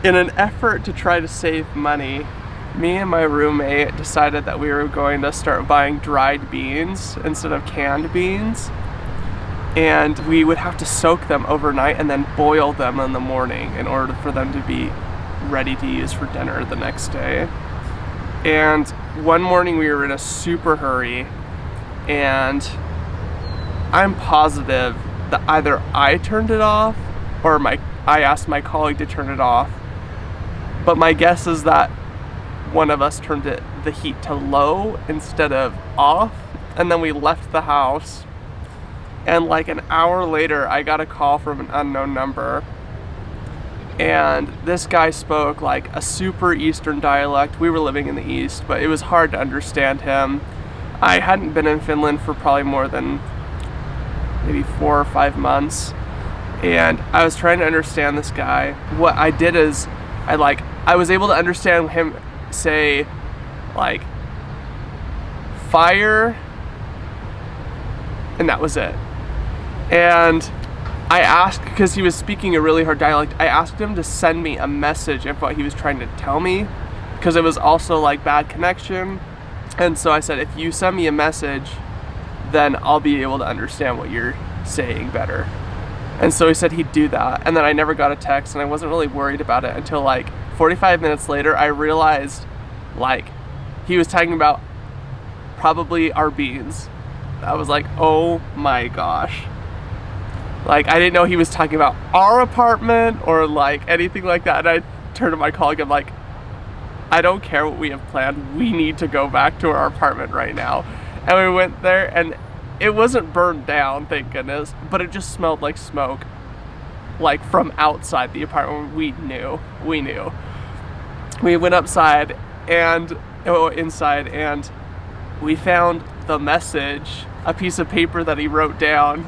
In an effort to try to save money, me and my roommate decided that we were going to start buying dried beans instead of canned beans. And we would have to soak them overnight and then boil them in the morning in order for them to be ready to use for dinner the next day. And one morning we were in a super hurry, and I'm positive that either I turned it off or I asked my colleague to turn it off. But my guess is that one of us turned the heat to low instead of off, and then we left the house. And like an hour later, I got a call from an unknown number, and this guy spoke like a super Eastern dialect. We were living in the East, but it was hard to understand him. I hadn't been in Finland for probably more than maybe 4 or 5 months, and I was trying to understand this guy. What I did is I was able to understand him say like fire, and that was it. And I asked, because he was speaking a really hard dialect, I asked him to send me a message of what he was trying to tell me, because it was also like bad connection. And so I said, if you send me a message, then I'll be able to understand what you're saying better. And so he said he'd do that, and then I never got a text, and I wasn't really worried about it until like 45 minutes later. I realized like he was talking about probably our beans. I was like, oh my gosh. Like, I didn't know he was talking about our apartment or like anything like that. And I turned to my colleague, I'm like, I don't care what we have planned, we need to go back to our apartment right now. And we went there, and it wasn't burned down, thank goodness, but it just smelled like smoke, like from outside the apartment. We knew. We went inside, and we found the message, a piece of paper that he wrote down,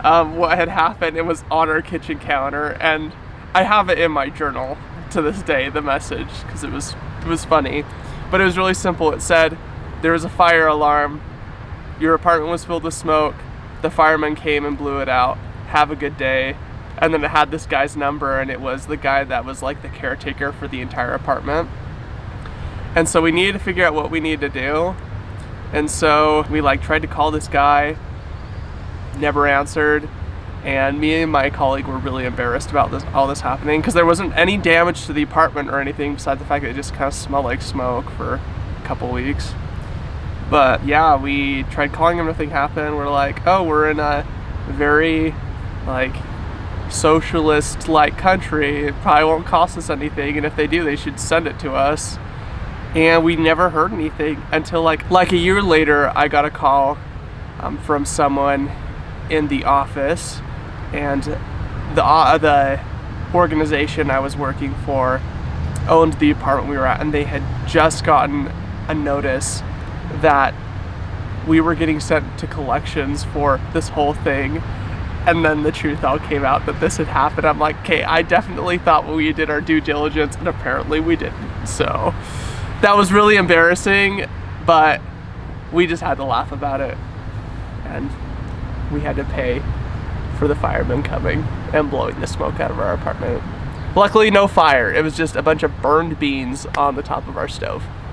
what had happened. It was on our kitchen counter, and I have it in my journal to this day, the message, because it was funny, but it was really simple. It said, there was a fire alarm, your apartment was filled with smoke, the firemen came and blew it out, have a good day. And then it had this guy's number, and it was the guy that was like the caretaker for the entire apartment. And so we needed to figure out what we needed to do. And so we like tried to call this guy, never answered. And me and my colleague were really embarrassed about all this happening, because there wasn't any damage to the apartment or anything besides the fact that it just kind of smelled like smoke for a couple weeks. But yeah, we tried calling him, nothing happened. We're like, oh, we're in a very like socialist like country, it probably won't cost us anything, and if they do, they should send it to us. And we never heard anything until like a year later. I got a call from someone in the office, and the organization I was working for owned the apartment we were at, and they had just gotten a notice that we were getting sent to collections for this whole thing. And then the truth all came out that this had happened. I'm like, okay, I definitely thought we did our due diligence, and apparently we didn't. So that was really embarrassing, but we just had to laugh about it. And we had to pay for the firemen coming and blowing the smoke out of our apartment. Luckily, no fire. It was just a bunch of burned beans on the top of our stove.